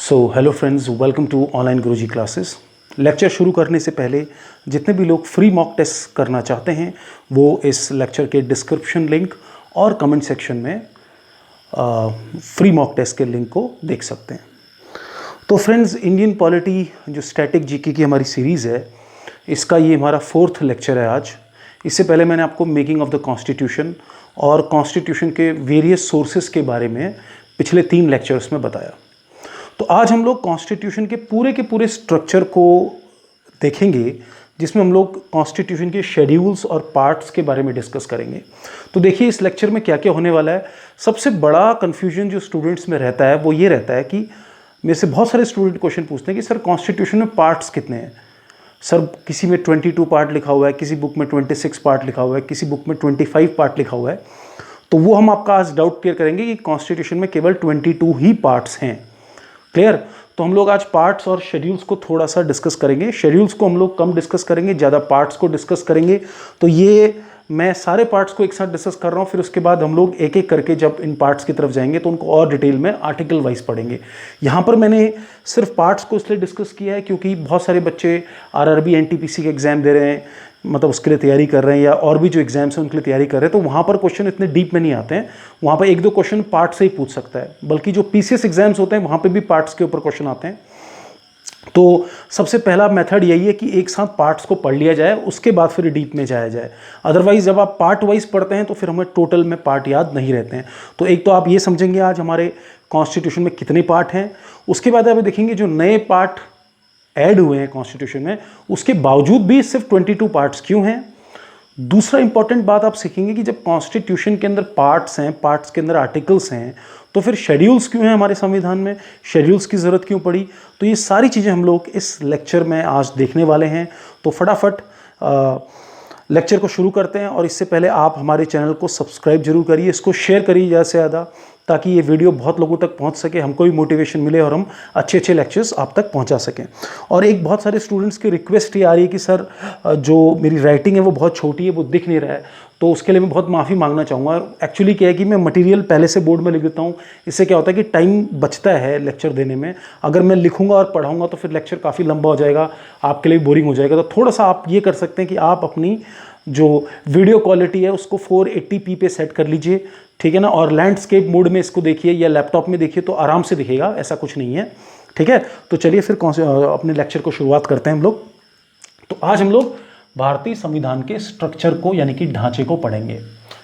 Hello friends, welcome to online Guruji classes. Lecture शुरू करने से पहले जितने भी लोग फ्री मॉक टेस्ट करना चाहते हैं वो इस लेक्चर के डिस्क्रिप्शन लिंक और कमेंट सेक्शन में फ्री मॉक टेस्ट के लिंक को देख सकते हैं। तो फ्रेंड्स, इंडियन पॉलिटी जो स्टैटिक जीके की हमारी सीरीज़ है, इसका ये हमारा 4th लेक्चर है आज। इससे पहले मैंने आपको मेकिंग ऑफ द कॉन्स्टिट्यूशन और कॉन्स्टिट्यूशन के वेरियस सोर्सेज के बारे में पिछले 3 लेक्चर्स में बताया। तो आज हम लोग कॉन्स्टिट्यूशन के पूरे स्ट्रक्चर को देखेंगे, जिसमें हम लोग कॉन्स्टिट्यूशन के शेड्यूल्स और पार्ट्स के बारे में डिस्कस करेंगे। तो देखिए इस लेक्चर में क्या क्या होने वाला है। सबसे बड़ा कन्फ्यूजन जो स्टूडेंट्स में रहता है वो ये रहता है कि मेरे से बहुत सारे स्टूडेंट क्वेश्चन पूछते हैं कि सर कॉन्स्टिट्यूशन में पार्ट्स कितने हैं। सर किसी में 22 पार्ट लिखा हुआ है, किसी बुक में 26 पार्ट लिखा हुआ है, किसी बुक में 25 पार्ट लिखा हुआ है। तो वो हम आपका आज डाउट क्लियर करेंगे कि कॉन्स्टिट्यूशन में केवल 22 ही पार्ट्स हैं। क्लियर? तो हम लोग आज पार्ट्स और शेड्यूल्स को थोड़ा सा डिस्कस करेंगे। शेड्यूल्स को हम लोग कम डिस्कस करेंगे, ज़्यादा पार्ट्स को डिस्कस करेंगे। तो ये मैं सारे पार्ट्स को एक साथ डिस्कस कर रहा हूँ, फिर उसके बाद हम लोग एक एक करके जब इन पार्ट्स की तरफ जाएंगे तो उनको और डिटेल में आर्टिकल वाइज पढ़ेंगे। यहाँ पर मैंने सिर्फ पार्ट्स को इसलिए डिस्कस किया है क्योंकि बहुत सारे बच्चे आरआरबी एनटीपीसी के एग्ज़ाम दे रहे हैं, मतलब उसके लिए तैयारी कर रहे हैं, या और भी जो एग्जाम्स हैं उनके लिए तैयारी कर रहे हैं। तो वहाँ पर क्वेश्चन इतने डीप में नहीं आते हैं, वहाँ पर 1-2 क्वेश्चन पार्ट से ही पूछ सकता है। बल्कि जो पीसीएस एग्जाम्स होते हैं वहाँ पे भी पार्ट्स के ऊपर क्वेश्चन आते हैं। तो सबसे पहला मेथड यही है कि एक साथ पार्ट्स को पढ़ लिया जाए, उसके बाद फिर डीप में जाया जाए। अदरवाइज जब आप पार्ट वाइज पढ़ते हैं तो फिर हमें टोटल में पार्ट याद नहीं रहते हैं। तो एक तो आप ये समझेंगे आज हमारे कॉन्स्टिट्यूशन में कितने पार्ट हैं, उसके बाद आप देखेंगे जो नए पार्ट ऐड हुए हैं कॉन्स्टिट्यूशन में, उसके बावजूद भी सिर्फ 22 पार्ट्स क्यों हैं। दूसरा इंपॉर्टेंट बात आप सीखेंगे कि जब कॉन्स्टिट्यूशन के अंदर पार्ट्स हैं, पार्ट्स के अंदर आर्टिकल्स हैं, तो फिर शेड्यूल्स क्यों हैं हमारे संविधान में, शेड्यूल्स की ज़रूरत क्यों पड़ी। तो ये सारी चीज़ें हम लोग इस लेक्चर में आज देखने वाले हैं। तो फटाफट लेक्चर को शुरू करते हैं। और इससे पहले आप हमारे चैनल को सब्सक्राइब जरूर करिए, इसको शेयर करिए ज़्यादा से ज़्यादा, ताकि ये वीडियो बहुत लोगों तक पहुंच सके, हमको भी मोटिवेशन मिले और हम अच्छे लेक्चर्स आप तक पहुंचा सकें। और एक बहुत सारे स्टूडेंट्स की रिक्वेस्ट ये आ रही है कि सर जो मेरी राइटिंग है वो बहुत छोटी है, वो दिख नहीं रहा है। तो उसके लिए मैं बहुत माफ़ी मांगना चाहूँगा। एक्चुअली क्या है कि मैं मटेरियल पहले से बोर्ड में लिख देता हूँ, इससे क्या होता है कि टाइम बचता है लेक्चर देने में। अगर मैं लिखूँगा और पढ़ाऊँगा तो फिर लेक्चर काफ़ी लंबा हो जाएगा, आपके लिए बोरिंग हो जाएगा। तो थोड़ा सा आप ये कर सकते हैं कि आप अपनी जो वीडियो क्वालिटी है उसको 480p पे सेट कर लीजिए, ठीक है ना। और लैंडस्केप मोड में इसको देखिए या लैपटॉप में देखिए तो आराम से दिखेगा, ऐसा कुछ नहीं है, ठीक है। तो चलिए फिर अपने लेक्चर को शुरुआत करते हैं हम लोग। तो आज हम लोग भारतीय संविधान के स्ट्रक्चर को यानी कि ढांचे को पढ़ेंगे,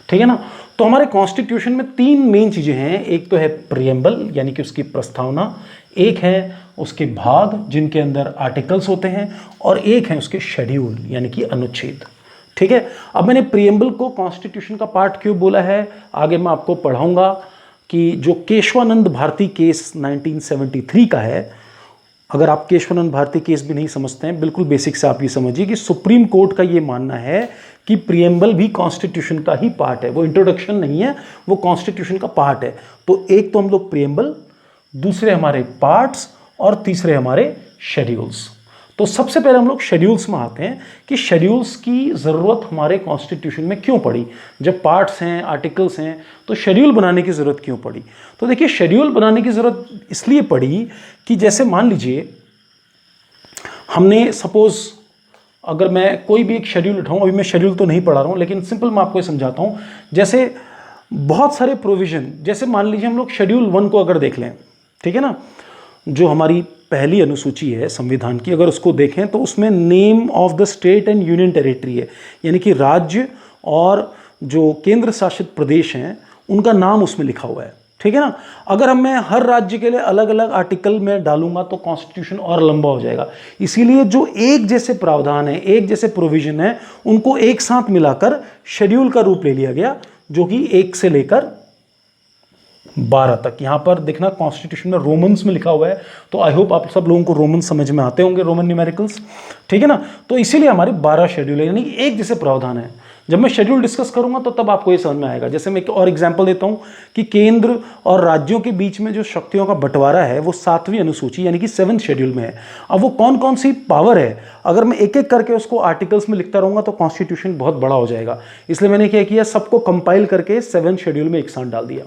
ठीक है ना। तो हमारे कॉन्स्टिट्यूशन में 3 मेन चीज़ें हैं। एक तो है प्रिएम्बल यानी कि उसकी प्रस्तावना, एक है उसके भाग जिनके अंदर आर्टिकल्स होते हैं, और एक है उसके शेड्यूल यानी कि अनुच्छेद, ठीक है। अब मैंने प्रिएम्बल को कॉन्स्टिट्यूशन का पार्ट क्यों बोला है, आगे मैं आपको पढ़ाऊंगा कि जो केशवानंद भारती केस 1973 का है, अगर आप केशवानंद भारती केस भी नहीं समझते हैं, बिल्कुल बेसिक से आप ये समझिए कि सुप्रीम कोर्ट का ये मानना है कि प्रिएम्बल भी कॉन्स्टिट्यूशन का ही पार्ट है, वो इंट्रोडक्शन नहीं है, वो कॉन्स्टिट्यूशन का पार्ट है। तो एक तो हम लोग प्रिएम्बल, दूसरे हमारे पार्ट्स, और तीसरे हमारे शेड्यूल्स। तो सबसे पहले हम लोग शेड्यूल्स में आते हैं कि शेड्यूल्स की ज़रूरत हमारे कॉन्स्टिट्यूशन में क्यों पड़ी। जब पार्ट्स हैं, आर्टिकल्स हैं, तो शेड्यूल बनाने की ज़रूरत क्यों पड़ी। तो देखिए शेड्यूल बनाने की ज़रूरत इसलिए पड़ी कि जैसे मान लीजिए हमने सपोज़, अगर मैं कोई भी एक शेड्यूल उठाऊँ, अभी मैं शेड्यूल तो नहीं पढ़ा रहा हूँ लेकिन सिंपल मैं आपको समझाता हूँ। जैसे बहुत सारे प्रोविज़न, जैसे मान लीजिए हम लोग शेड्यूल 1 को अगर देख लें, ठीक है ना, जो हमारी पहली अनुसूची है संविधान की, अगर उसको देखें तो उसमें name of the state and union territory है, यानी कि राज्य और जो केंद्र शासित प्रदेश हैं उनका नाम उसमें लिखा हुआ है, ठीक है ना। अगर मैं हर राज्य के लिए अलग अलग आर्टिकल में डालूंगा तो कॉन्स्टिट्यूशन और लंबा हो जाएगा। इसीलिए जो एक जैसे प्रावधान है, एक जैसे प्रोविजन है, उनको एक साथ मिलाकर शेड्यूल का रूप ले लिया गया, जो कि 1 से लेकर 12 तक। यहां पर देखना कॉन्स्टिट्यूशन में रोमन्स में लिखा हुआ है, तो आई होप आप सब लोगों को रोमन समझ में आते होंगे, रोमन न्यूमेरिकल्स, ठीक है ना। तो इसीलिए हमारे 12 शेड्यूल है, यानी कि एक जैसे प्रावधान है। जब मैं शेड्यूल डिस्कस करूंगा तो तब आपको ये समझ में आएगा। जैसे मैं एक और एग्जांपल देता हूं कि केंद्र और राज्यों के बीच में जो शक्तियों का बंटवारा है वो 7वीं अनुसूची यानी कि 7th शेड्यूल में है। अब वो कौन कौन सी पावर है, अगर मैं एक एक करके उसको आर्टिकल्स में लिखता रहूंगा तो कॉन्स्टिट्यूशन बहुत बड़ा हो जाएगा। इसलिए मैंने क्या किया, सबको कंपाइल करके 7th शेड्यूल में एक साथ डाल दिया,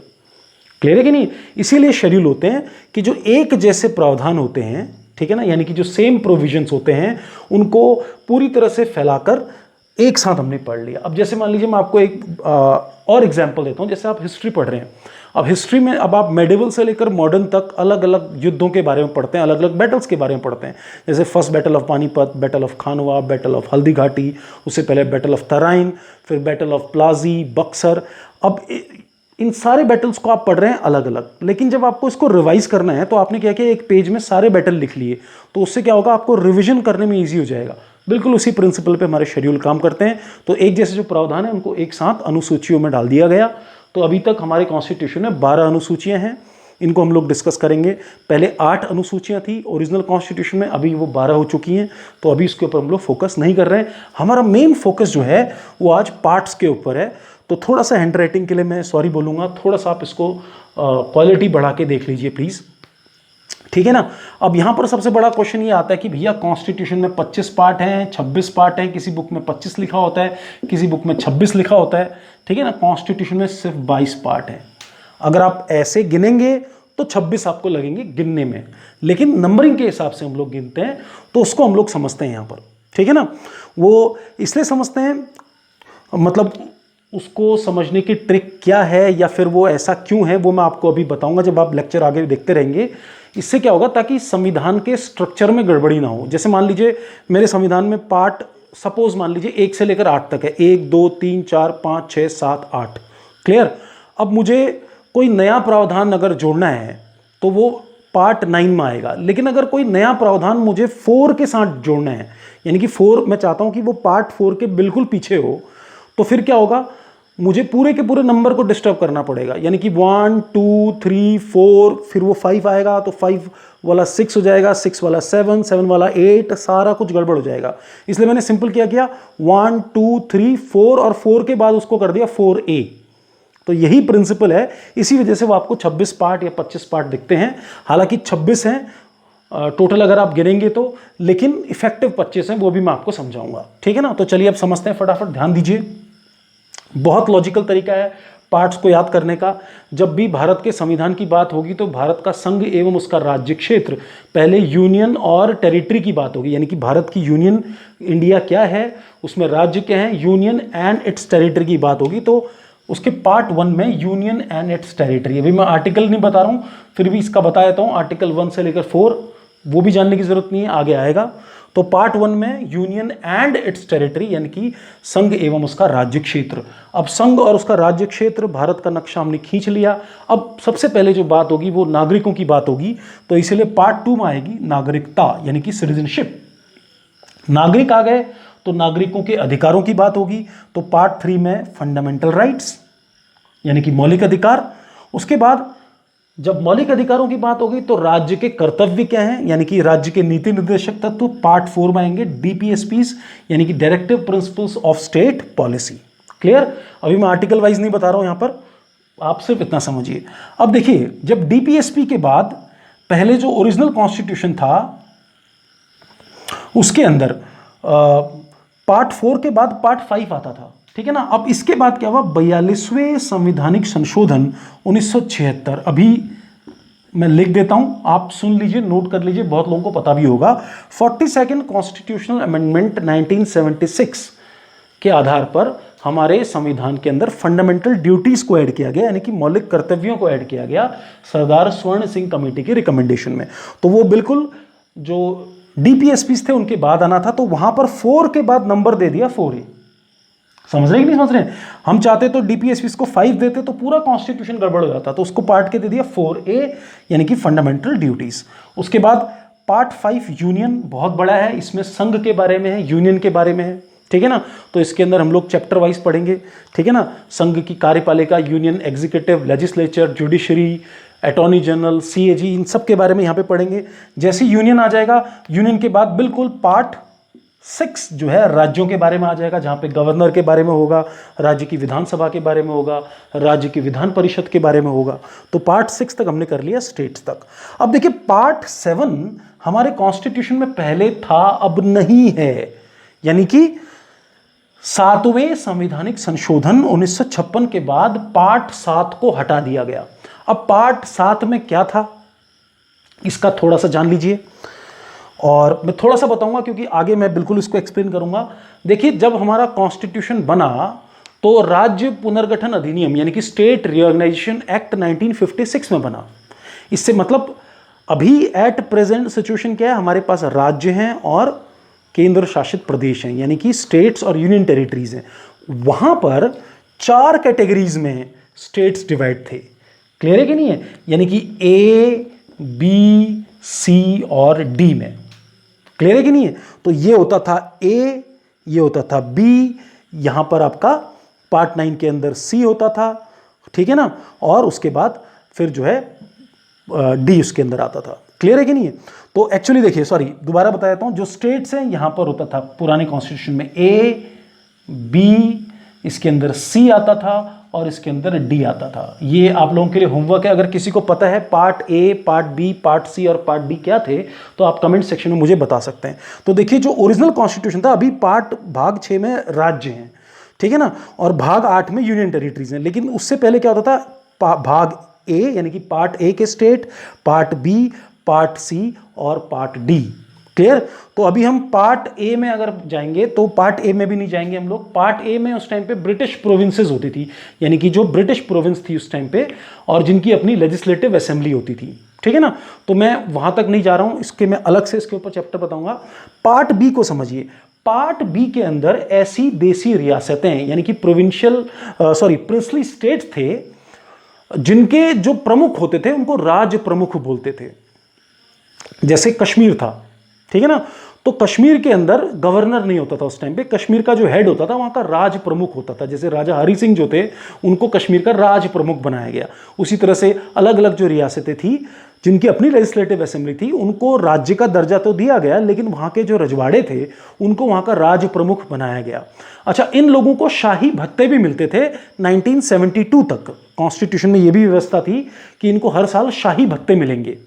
क्लियर है कि नहीं? इसीलिए शेड्यूल होते हैं कि जो एक जैसे प्रावधान होते हैं, ठीक है ना, यानी कि जो सेम प्रोविजंस होते हैं उनको पूरी तरह से फैलाकर एक साथ हमने पढ़ लिया। अब जैसे मान लीजिए मैं आपको एक और एग्जांपल देता हूं। जैसे आप हिस्ट्री पढ़ रहे हैं, अब हिस्ट्री में अब आप मेडिवल से लेकर मॉडर्न तक अलग अलग युद्धों के बारे में पढ़ते हैं, अलग अलग बैटल्स के बारे में पढ़ते हैं। जैसे first battle of Panipat, battle of Khanwa, battle of Haldi Ghati, उससे पहले बैटल ऑफ तराइन, फिर बैटल ऑफ प्लाजी, बक्सर। अब इन सारे बैटल्स को आप पढ़ रहे हैं अलग अलग, लेकिन जब आपको इसको रिवाइज करना है तो आपने क्या किया, एक पेज में सारे बैटल लिख लिए, तो उससे क्या होगा, आपको रिवीजन करने में ईजी हो जाएगा। बिल्कुल उसी प्रिंसिपल पे हमारे शेड्यूल काम करते हैं। तो एक जैसे जो प्रावधान है उनको एक साथ अनुसूचियों में डाल दिया गया। तो अभी तक हमारे कॉन्स्टिट्यूशन में 12 अनुसूचियां हैं, इनको हम लोग डिस्कस करेंगे। पहले 8 अनुसूचियां थी ओरिजिनल कॉन्स्टिट्यूशन में, अभी वो 12 हो चुकी हैं, तो अभी इसके ऊपर हम लोग फोकस नहीं कर रहे हैं। हमारा मेन फोकस जो है वो आज पार्ट्स के ऊपर है। तो थोड़ा सा हैंड राइटिंग के लिए मैं सॉरी बोलूँगा, थोड़ा सा आप इसको क्वालिटी बढ़ा के देख लीजिए प्लीज़, ठीक है ना। अब यहाँ पर सबसे बड़ा क्वेश्चन ये आता है कि भैया कॉन्स्टिट्यूशन में 25 पार्ट हैं, 26 पार्ट हैं, किसी बुक में 25 लिखा होता है, किसी बुक में 26 लिखा होता है, ठीक है ना। कॉन्स्टिट्यूशन में सिर्फ 22 पार्ट हैं। अगर आप ऐसे गिनेंगे तो 26 आपको लगेंगे गिनने में, लेकिन नंबरिंग के हिसाब से हम लोग गिनते हैं, तो उसको हम लोग समझते हैं यहाँ पर, ठीक है ना। वो इसलिए समझते हैं, मतलब उसको समझने की ट्रिक क्या है या फिर वो ऐसा क्यों है, वो मैं आपको अभी बताऊंगा जब आप लेक्चर आगे देखते रहेंगे। इससे क्या होगा, ताकि संविधान के स्ट्रक्चर में गड़बड़ी ना हो। जैसे मान लीजिए मेरे संविधान में पार्ट सपोज मान लीजिए 1 से लेकर 8 तक है, 1 2 3 4 5 6 7 8, क्लियर। अब मुझे कोई नया प्रावधान अगर जोड़ना है तो वो पार्ट 9 में आएगा, लेकिन अगर कोई नया प्रावधान मुझे 4 के साथ जोड़ना है, यानी कि 4 मैं चाहता हूं कि वो पार्ट 4 के बिल्कुल पीछे हो, तो फिर क्या होगा, मुझे पूरे के पूरे नंबर को डिस्टर्ब करना पड़ेगा। यानी कि 1 2 3 4, फिर वो 5 आएगा तो 5 वाला 6 हो जाएगा, 6 वाला 7, 7 वाला 8, सारा कुछ गड़बड़ हो जाएगा। इसलिए मैंने सिंपल क्या किया, 1 2 3 4 और 4 के बाद उसको कर दिया 4A। तो यही प्रिंसिपल है, इसी वजह से वो आपको 26 पार्ट या 25 पार्ट दिखते हैं। हालांकि 26 हैं टोटल अगर आप गिनेंगे तो, लेकिन इफेक्टिव 25 हैं, वो भी मैं आपको समझाऊंगा, ठीक है ना। तो चलिए अब समझते हैं, फटाफट ध्यान दीजिए। बहुत लॉजिकल तरीका है पार्ट्स को याद करने का। जब भी भारत के संविधान की बात होगी तो भारत का संघ एवं उसका राज्य क्षेत्र, पहले यूनियन और टेरिटरी की बात होगी, यानी कि भारत की यूनियन इंडिया क्या है, उसमें राज्य क्या है, यूनियन एंड इट्स टेरिटरी की बात होगी। तो उसके पार्ट 1 में यूनियन एंड इट्स टेरिटरी, अभी मैं आर्टिकल नहीं बता रहा हूँ, फिर भी इसका बता देता हूँ, आर्टिकल 1 से लेकर 4 वो भी जानने की जरूरत नहीं है, आगे आएगा। तो पार्ट 1 में यूनियन एंड इट्स टेरिटरी, यानी कि संघ एवं उसका राज्य क्षेत्र। अब संघ और उसका राज्य क्षेत्र, भारत का नक्शा हमने खींच लिया। अब सबसे पहले जो बात होगी वो नागरिकों की बात होगी, तो इसलिए पार्ट 2 में आएगी नागरिकता, यानी कि सिटीजनशिप। नागरिक आ गए तो नागरिकों के अधिकारों की बात होगी। तो पार्ट 3 में फंडामेंटल राइट्स, यानी कि मौलिक अधिकार। उसके बाद जब मौलिक अधिकारों की बात होगी तो राज्य के कर्तव्य क्या हैं, यानी कि राज्य के नीति निर्देशक तत्व। पार्ट 4 में आएंगे डीपीएसपीस, यानी कि directive principles of state policy. Clear. अभी मैं आर्टिकल वाइज नहीं बता रहा हूं, यहां पर आप सिर्फ इतना समझिए। अब देखिए, जब डीपीएसपी के बाद पहले जो ओरिजिनल कॉन्स्टिट्यूशन था उसके अंदर पार्ट 4 के बाद पार्ट 5 आता था, ठीक है ना। अब इसके बाद क्या हुआ, 42वें संवैधानिक संशोधन 1976, अभी मैं लिख देता हूं, आप सुन लीजिए, नोट कर लीजिए, बहुत लोगों को पता भी होगा। 42nd कॉन्स्टिट्यूशनल अमेंडमेंट 1976 के आधार पर हमारे संविधान के अंदर फंडामेंटल ड्यूटीज को ऐड किया गया, यानी कि मौलिक कर्तव्यों को ऐड किया गया सरदार स्वर्ण सिंह कमेटी की रिकमेंडेशन में। तो वो बिल्कुल जो डीपीएसपीस थे उनके बाद आना था, तो वहां पर 4 के बाद नंबर दे दिया 4A। समझ रहे कि नहीं समझ रहे? हम चाहते तो डीपीएसपी को 5 देते तो पूरा कॉन्स्टिट्यूशन गड़बड़ हो जाता, तो उसको पार्ट के दे दिया 4A, यानी कि फंडामेंटल ड्यूटीज। उसके बाद पार्ट 5 यूनियन, बहुत बड़ा है, इसमें संघ के बारे में है, यूनियन के बारे में है, ठीक है ना। तो इसके अंदर हम लोग चैप्टर वाइज पढ़ेंगे, ठीक है ना। संघ की कार्यपालिका, union executive, legislature, judiciary, attorney general, CAG, इन सब के बारे में यहाँ पे पढ़ेंगे। जैसे यूनियन आ जाएगा, यूनियन के बाद बिल्कुल पार्ट 6 जो है राज्यों के बारे में आ जाएगा, जहाँ पे गवर्नर के बारे में होगा, राज्य की विधानसभा के बारे में होगा, राज्य की विधान परिषद के बारे में होगा। तो पार्ट 6 तक हमने कर लिया, स्टेट्स तक। अब देखिए पार्ट 7 हमारे कॉन्स्टिट्यूशन में पहले था, अब नहीं है, यानी कि 7वें संवैधानिक संशोधन 1956 के बाद पार्ट 7 को हटा दिया गया। अब पार्ट 7 में क्या था इसका थोड़ा सा जान लीजिए, और मैं थोड़ा सा बताऊंगा क्योंकि आगे मैं बिल्कुल इसको एक्सप्लेन करूंगा। देखिए, जब हमारा कॉन्स्टिट्यूशन बना तो राज्य पुनर्गठन अधिनियम यानी कि स्टेट रिऑर्गेनाइजेशन एक्ट 1956 में बना। इससे मतलब अभी एट प्रेजेंट सिचुएशन क्या है, हमारे पास राज्य हैं और केंद्र शासित प्रदेश हैं यानी कि स्टेट्स और यूनियन टेरिटरीज हैं। वहां पर 4 कैटेगरीज में स्टेट्स डिवाइड थे। क्लियर है कि नहीं है? यानी कि ए, बी, सी और डी में। क्लियर है कि नहीं है? तो ये होता था ए, ये होता था बी, यहां पर आपका पार्ट 9 के अंदर सी होता था, ठीक है ना, और उसके बाद फिर जो है डी उसके अंदर आता था। क्लियर है कि नहीं है? तो एक्चुअली देखिए, सॉरी दोबारा बता देता हूं, जो स्टेट्स हैं यहां पर होता था पुराने कॉन्स्टिट्यूशन में ए, बी, इसके अंदर सी आता था और इसके अंदर डी आता था। ये आप लोगों के लिए होमवर्क है। अगर किसी को पता है part A, part B, part C और पार्ट डी क्या थे तो आप कमेंट सेक्शन में मुझे बता सकते हैं। तो देखिए, जो ओरिजिनल कॉन्स्टिट्यूशन था, अभी भाग 6 में राज्य हैं, ठीक है ना, और भाग 8 में यूनियन टेरिटरीज हैं। लेकिन उससे पहले क्या होता था, भाग ए यानी कि पार्ट ए के state, part B, part C और पार्ट डी। क्लियर? तो अभी हम पार्ट ए में अगर जाएंगे तो पार्ट ए में भी नहीं जाएंगे हम लोग। पार्ट ए में उस टाइम पे ब्रिटिश प्रोविंसेस होती थी, यानी कि जो ब्रिटिश प्रोविंस थी उस टाइम पे और जिनकी अपनी लेजिस्लेटिव असेंबली होती थी, ठीक है ना। तो मैं वहां तक नहीं जा रहा हूं, इसके मैं अलग से इसके ऊपर चैप्टर बताऊंगा। पार्ट बी को समझिए। पार्ट बी के अंदर ऐसी देसी रियासतें यानी कि प्रिंसली स्टेट थे जिनके जो प्रमुख होते थे उनको राज प्रमुख बोलते थे। जैसे कश्मीर था, ठीक है ना, तो कश्मीर के अंदर गवर्नर नहीं होता था उस टाइम पे, कश्मीर का जो हेड होता था वहां का राज प्रमुख होता था। जैसे राजा हरि सिंह जो थे उनको कश्मीर का राज प्रमुख बनाया गया। उसी तरह से अलग अलग जो रियासतें थी जिनकी अपनी लेजिस्लेटिव असेंबली थी उनको राज्य का दर्जा तो दिया गया, लेकिन वहां के जो रजवाड़े थे उनको वहां का राज प्रमुख बनाया गया। अच्छा, इन लोगों को शाही भत्ते भी मिलते थे 1972 तक। कॉन्स्टिट्यूशन में यह भी व्यवस्था थी कि इनको हर साल शाही भत्ते मिलेंगे,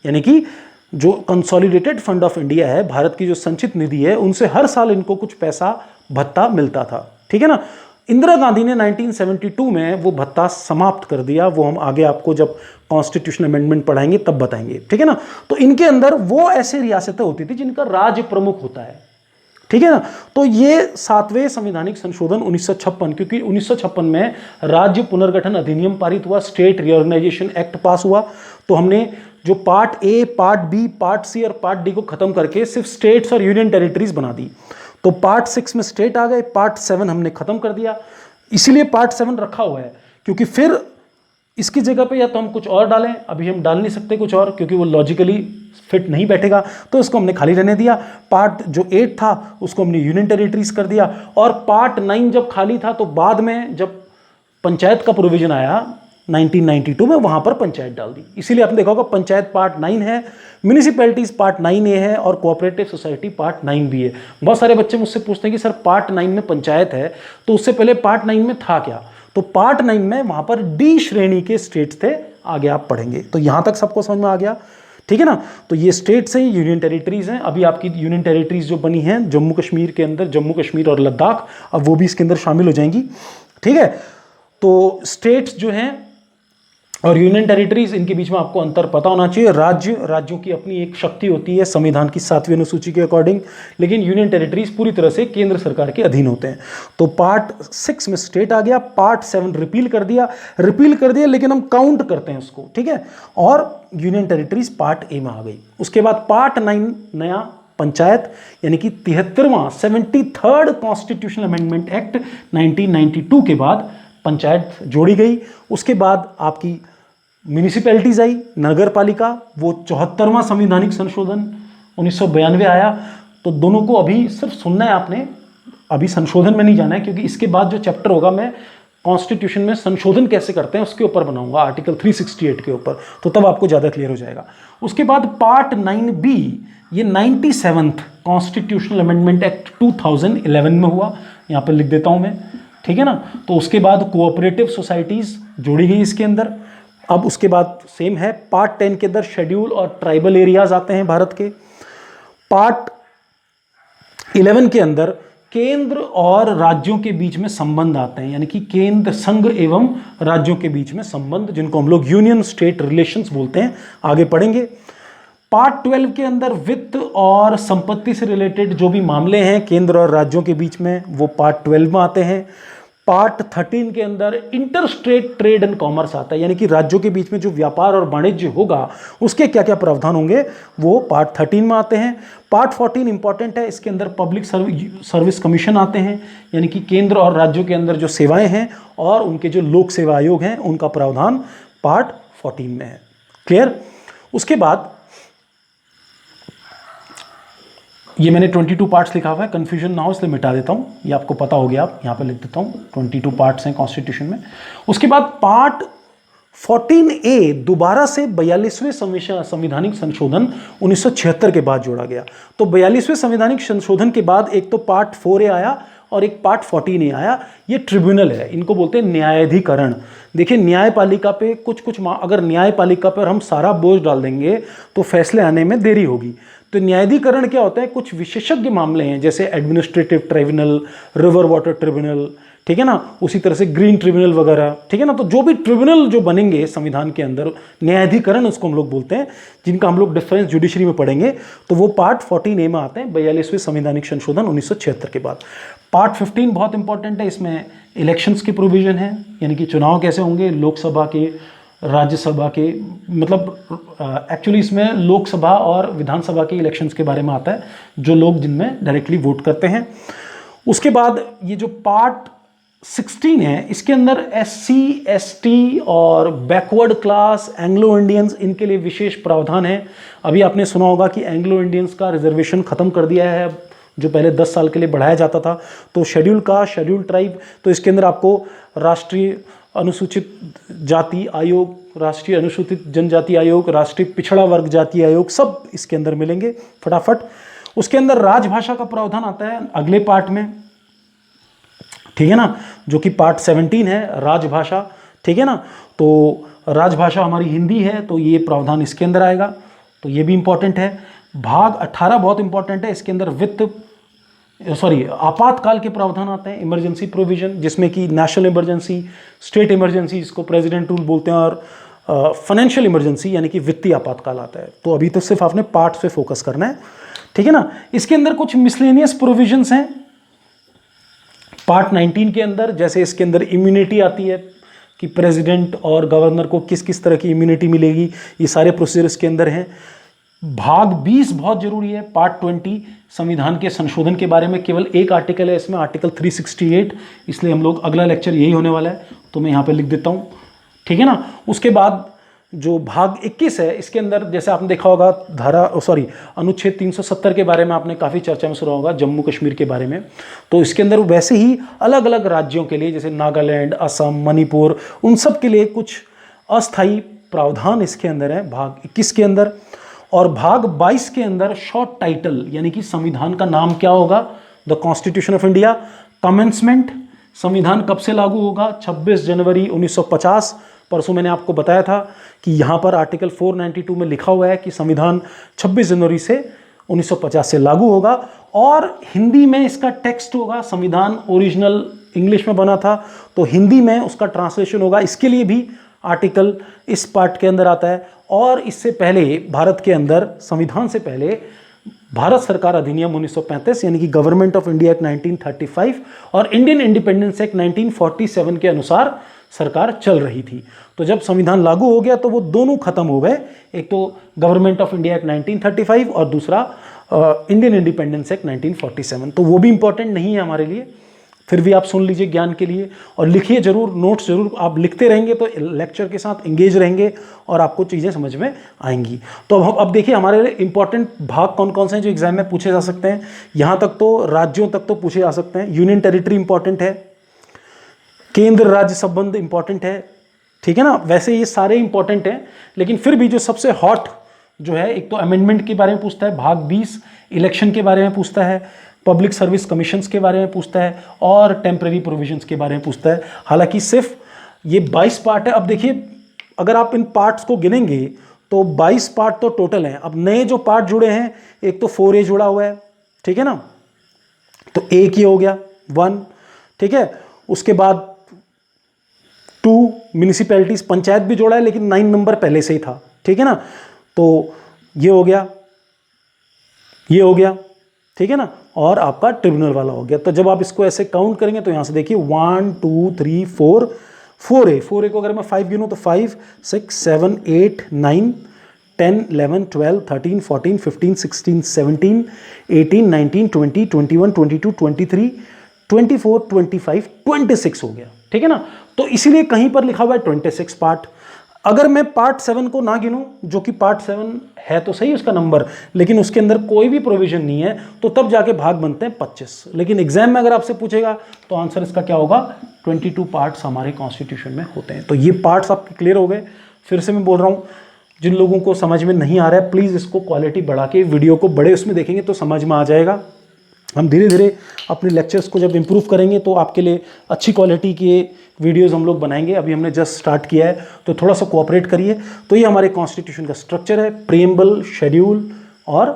यानी कि जो कंसोलिडेटेड फंड ऑफ इंडिया है, भारत की जो संचित निधि है, उनसे हर साल इनको कुछ पैसा भत्ता मिलता था, ठीक है ना। इंदिरा गांधी ने 1972 में वो भत्ता समाप्त कर दिया। वो हम आगे आपको जब कॉन्स्टिट्यूशन अमेंडमेंट पढ़ाएंगे तब बताएंगे, ठीक है ना। तो इनके अंदर वो ऐसे रियासतें होती थी जिनका राज्य प्रमुख होता है, ठीक है ना। तो ये 7वें संवैधानिक संशोधन 1956, क्योंकि 1956 में राज्य पुनर्गठन अधिनियम पारित हुआ, स्टेट रिऑर्गेनाइजेशन एक्ट पास हुआ, तो हमने जो part A, part B, part C और पार्ट डी को खत्म करके सिर्फ स्टेट्स और यूनियन टेरिटरीज बना दी। तो पार्ट 6 में स्टेट आ गए, पार्ट 7 हमने खत्म कर दिया। इसीलिए पार्ट 7 रखा हुआ है, क्योंकि फिर इसकी जगह पे या तो हम कुछ और डालें, अभी हम डाल नहीं सकते कुछ और क्योंकि वो लॉजिकली फिट नहीं बैठेगा, तो इसको हमने खाली रहने दिया। पार्ट जो 8 था उसको हमने यूनियन टेरिटरीज कर दिया, और पार्ट 9 जब खाली था तो बाद में जब पंचायत का प्रोविजन आया 1992 में, वहां पर पंचायत डाल दी। इसीलिए आपने देखा होगा पंचायत पार्ट 9 है, म्यूनिसिपैलिटीज पार्ट 9A है और कोऑपरेटिव सोसाइटी पार्ट 9B है। बहुत सारे बच्चे मुझसे पूछते हैं कि सर पार्ट 9 में पंचायत है, तो उससे पहले पार्ट 9 में था क्या? तो पार्ट 9 में वहां पर डी श्रेणी के स्टेट्स थे। आगे आप पढ़ेंगे, तो यहां तक सबको समझ में आ गया, ठीक है ना। तो ये स्टेट्स हैं, यूनियन टेरिटरीज हैं। अभी आपकी यूनियन टेरिटरीज जो बनी हैं जम्मू कश्मीर के अंदर, जम्मू कश्मीर और लद्दाख, अब वो भी इसके अंदर शामिल हो जाएंगी, ठीक है। तो स्टेट्स जो हैं और यूनियन टेरिटरीज, इनके बीच में आपको अंतर पता होना चाहिए। राज्यों की अपनी एक शक्ति होती है संविधान की 7वीं अनुसूची के अकॉर्डिंग, लेकिन यूनियन टेरिटरीज पूरी तरह से केंद्र सरकार के अधीन होते हैं। तो पार्ट 6 में स्टेट आ गया, पार्ट 7 रिपील कर दिया, लेकिन हम काउंट करते हैं उसको, ठीक है। और यूनियन टेरिटरीज पार्ट ए में आ गई। उसके बाद पार्ट 9 नया पंचायत, यानी कि 73वां 73rd कॉन्स्टिट्यूशनल अमेंडमेंट एक्ट 1992 के बाद पंचायत जोड़ी गई। उसके बाद आपकी म्यूनिसिपैलिटीज आई, नगर पालिका, वो 74वां संवैधानिक संशोधन 1992 आया। तो दोनों को अभी सिर्फ सुनना है आपने, अभी संशोधन में नहीं जाना है, क्योंकि इसके बाद जो चैप्टर होगा मैं कॉन्स्टिट्यूशन में संशोधन कैसे करते हैं उसके ऊपर बनाऊंगा, आर्टिकल 368 के ऊपर, तो तब आपको ज़्यादा क्लियर हो जाएगा। उसके बाद पार्ट 9B, ये 97th कॉन्स्टिट्यूशनल अमेंडमेंट एक्ट 2011 में हुआ, यहाँ पर लिख देता हूँ मैं, ठीक है ना। तो उसके बाद कोऑपरेटिव सोसाइटीज जोड़ी गई इसके अंदर। अब उसके बाद सेम है, पार्ट 10 के अंदर शेड्यूल और ट्राइबल एरियाज आते हैं भारत के। पार्ट 11 के अंदर केंद्र और राज्यों के बीच में संबंध आते हैं, यानी कि केंद्र, संघ एवं राज्यों के बीच में संबंध, जिनको हम लोग यूनियन स्टेट रिलेशंस बोलते हैं, आगे पढ़ेंगे। पार्ट 12 के अंदर वित्त और संपत्ति से रिलेटेड जो भी मामले हैं केंद्र और राज्यों के बीच में, वो पार्ट 12 में आते हैं। पार्ट 13 के अंदर inter state trade and commerce आता है, यानी कि राज्यों के बीच में जो व्यापार और वाणिज्य होगा उसके क्या क्या प्रावधान होंगे, वो पार्ट 13 में आते हैं। पार्ट 14 इंपॉर्टेंट है, इसके अंदर पब्लिक सर्विस कमीशन आते हैं, यानी कि केंद्र और राज्यों के अंदर जो सेवाएं हैं और उनके जो लोक सेवा आयोग हैं उनका प्रावधान पार्ट 14 में है। क्लियर? उसके बाद ये मैंने 22 पार्ट्स लिखा हुआ है, कंफ्यूजन ना हो इसलिए मिटा देता हूँ, ये आपको पता हो गया, आप यहाँ पे लिख देता हूँ 22 पार्ट्स हैं कॉन्स्टिट्यूशन में। उसके बाद पार्ट 14A दोबारा से 42वें संवैधानिक संशोधन 1976 के बाद जोड़ा गया। तो 42वें संवैधानिक संशोधन के बाद एक तो पार्ट 4A आया और एक पार्ट 14A आया। ये ट्रिब्यूनल है, इनको बोलते हैं न्यायाधिकरण। देखिए न्यायपालिका पे कुछ अगर न्यायपालिका पर हम सारा बोझ डाल देंगे तो फैसले आने में देरी होगी। तो न्यायाधिकरण क्या होता है, कुछ विशेषज्ञ मामले हैं जैसे administrative tribunal, river water tribunal, ठीक है ना, उसी तरह से ग्रीन ट्रिब्यूनल वगैरह, ठीक है ना। तो जो भी ट्रिब्यूनल जो बनेंगे संविधान के अंदर, न्यायाधिकरण उसको हम लोग बोलते हैं, जिनका हम लोग डिफरेंस जुडिशरी में पढ़ेंगे, तो वो पार्ट 14A में आते हैं 42वें संवैधानिक संशोधन 1976 के बाद। पार्ट 15 बहुत इंपॉर्टेंट है, इसमें इलेक्शंस के प्रोविजन है, यानी कि चुनाव कैसे होंगे, लोकसभा के, राज्यसभा के, मतलब एक्चुअली इसमें लोकसभा और विधानसभा के इलेक्शंस के बारे में आता है, जो लोग जिनमें डायरेक्टली वोट करते हैं। उसके बाद ये जो पार्ट 16 है, इसके अंदर SC, ST और बैकवर्ड क्लास, एंग्लो इंडियंस, इनके लिए विशेष प्रावधान है। अभी आपने सुना होगा कि एंग्लो इंडियंस का रिजर्वेशन खत्म कर दिया है, जो पहले 10 साल के लिए बढ़ाया जाता था। तो शेड्यूल कास्ट, शेड्यूल ट्राइब, तो इसके अंदर आपको राष्ट्रीय अनुसूचित जाति आयोग, राष्ट्रीय अनुसूचित जनजाति आयोग, राष्ट्रीय पिछड़ा वर्ग जाति आयोग, सब इसके अंदर मिलेंगे फटाफट। उसके अंदर राजभाषा का प्रावधान आता है अगले पार्ट में, ठीक है ना, जो कि पार्ट 17 है, राजभाषा, ठीक है ना। तो राजभाषा हमारी हिंदी है, तो ये प्रावधान इसके अंदर आएगा, तो ये भी इंपॉर्टेंट है। भाग 18 बहुत इंपॉर्टेंट है, इसके अंदर आपातकाल के प्रावधान आते हैं, इमरजेंसी प्रोविजन, जिसमें कि नेशनल इमरजेंसी, स्टेट इमरजेंसी जिसको प्रेसिडेंट रूल बोलते हैं, और फाइनेंशियल इमरजेंसी यानी कि वित्तीय आपातकाल आता है। तो अभी तो सिर्फ आपने पार्ट्स पे फोकस करना है, ठीक है ना। इसके अंदर कुछ मिसलेनियस प्रोविजंस हैं पार्ट 19 के अंदर, जैसे इसके अंदर इम्यूनिटी आती है कि प्रेसिडेंट और गवर्नर को किस किस तरह की इम्यूनिटी मिलेगी, ये सारे प्रोसीजर इसके अंदर हैं। भाग 20 बहुत जरूरी है, पार्ट 20 संविधान के संशोधन के बारे में केवल एक आर्टिकल है इसमें, आर्टिकल 368, इसलिए हम लोग अगला लेक्चर यही होने वाला है, तो मैं यहाँ पे लिख देता हूँ, ठीक है ना। उसके बाद जो भाग 21 है, इसके अंदर जैसे आपने देखा होगा अनुच्छेद 370 के बारे में आपने काफ़ी चर्चा में सुना होगा, जम्मू कश्मीर के बारे में। तो इसके अंदर वैसे ही अलग अलग राज्यों के लिए, जैसे नागालैंड, असम, मणिपुर, उन सब के लिए कुछ अस्थायी प्रावधान इसके अंदर है भाग 21 के अंदर। और भाग 22 के अंदर शॉर्ट टाइटल, यानी कि संविधान का नाम क्या होगा, the constitution of India. Commencement, संविधान कब से लागू होगा, 26 जनवरी 1950। परसों मैंने आपको बताया था कि यहाँ पर आर्टिकल 492 में लिखा हुआ है कि संविधान 26 जनवरी से 1950 से लागू होगा, और हिंदी में इसका टेक्स्ट होगा। संविधान ओरिजिनल इंग्लिश में बना था, तो हिंदी में उसका ट्रांसलेशन होगा, इसके लिए भी आर्टिकल इस पार्ट के अंदर आता है। और इससे पहले भारत के अंदर, संविधान से पहले, भारत सरकार अधिनियम 1935 यानी कि गवर्नमेंट ऑफ इंडिया एक्ट 1935 और इंडियन इंडिपेंडेंस एक्ट 1947 के अनुसार सरकार चल रही थी। तो जब संविधान लागू हो गया तो वो दोनों खत्म हो गए, एक तो गवर्नमेंट ऑफ इंडिया एक्ट 1935 और दूसरा इंडियन इंडिपेंडेंस एक्ट 1947। तो वो भी इंपॉर्टेंट नहीं है हमारे लिए, फिर भी आप सुन लीजिए ज्ञान के लिए, और लिखिए जरूर, नोट्स जरूर आप लिखते रहेंगे तो लेक्चर के साथ एंगेज रहेंगे और आपको चीज़ें समझ में आएंगी। तो अब देखिए हमारे लिए इंपॉर्टेंट भाग कौन कौन से हैं जो एग्जाम में पूछे जा सकते हैं। यहाँ तक तो राज्यों तक तो पूछे जा सकते हैं। यूनियन टेरिटरी इंपॉर्टेंट है, केंद्र राज्य संबंध इंपॉर्टेंट है, ठीक है ना। वैसे ये सारे इंपॉर्टेंट हैं, लेकिन फिर भी जो सबसे हॉट जो है, एक तो अमेंडमेंट के बारे में पूछता है, भाग 20 इलेक्शन के बारे में पूछता है, पब्लिक सर्विस कमीशंस के बारे में पूछता है, और टेम्पररी प्रोविजंस के बारे में पूछता है। हालांकि सिर्फ ये 22 पार्ट है। अब देखिए अगर आप इन पार्ट्स को गिनेंगे तो 22 पार्ट तो टोटल हैं। अब नए जो पार्ट जुड़े हैं, एक तो 4A जुड़ा हुआ है, ठीक है ना, तो एक ये हो गया 1, ठीक है। उसके बाद 2 म्यूनिसिपैलिटीज, पंचायत भी जोड़ा है लेकिन 9 नंबर पहले से ही था, ठीक है ना। तो ये हो गया, ये हो गया, ठीक है ना। और आपका ट्रिब्यूनल वाला हो गया। तो जब आप इसको ऐसे काउंट करेंगे तो यहां से देखिए 1 2 3 4, 4A को अगर मैं 5 गिनूं तो 5 6 7 8 9 10 11 12 13 14 15 16 17 18 19 20 21 22 23 24 25 26 हो गया, ठीक है ना। तो इसीलिए कहीं पर लिखा हुआ है 26 पार्ट। अगर मैं पार्ट 7 को ना गिनूं, जो कि पार्ट 7 है तो सही उसका नंबर, लेकिन उसके अंदर कोई भी प्रोविजन नहीं है, तो तब जाके भाग बनते हैं 25। लेकिन एग्जाम में अगर आपसे पूछेगा तो आंसर इसका क्या होगा, 22 पार्ट्स हमारे कॉन्स्टिट्यूशन में होते हैं। तो ये पार्ट्स आपके क्लियर हो गए। फिर से मैं बोल रहा हूं, जिन लोगों को समझ में नहीं आ रहा है प्लीज़ इसको क्वालिटी बढ़ा के वीडियो को बड़े उसमें देखेंगे तो समझ में आ जाएगा। हम धीरे धीरे अपने लेक्चर्स को जब इम्प्रूव करेंगे तो आपके लिए अच्छी क्वालिटी के वीडियोस हम लोग बनाएंगे। अभी हमने जस्ट स्टार्ट किया है तो थोड़ा सा कोऑपरेट करिए। तो ये हमारे कॉन्स्टिट्यूशन का स्ट्रक्चर है, प्रीएम्बल, शेड्यूल और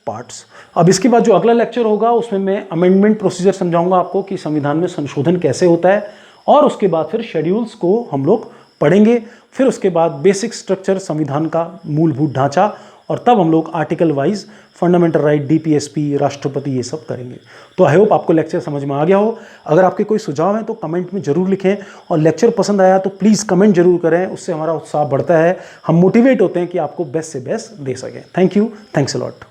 पार्ट्स। अब इसके बाद जो अगला लेक्चर होगा उसमें मैं अमेंडमेंट प्रोसीजर समझाऊंगा आपको कि संविधान में संशोधन कैसे होता है, और उसके बाद फिर शेड्यूल्स को हम लोग पढ़ेंगे। फिर उसके बाद बेसिक स्ट्रक्चर, संविधान का मूलभूत ढांचा, और तब हम लोग article wise fundamental right, DPSP, राष्ट्रपति, ये सब करेंगे। तो आई होप आपको लेक्चर समझ में आ गया हो। अगर आपके कोई सुझाव हैं तो कमेंट में जरूर लिखें, और लेक्चर पसंद आया तो प्लीज़ कमेंट जरूर करें, उससे हमारा उत्साह बढ़ता है, हम मोटिवेट होते हैं कि आपको बेस्ट से बेस्ट दे सकें। Thank you, thanks a lot.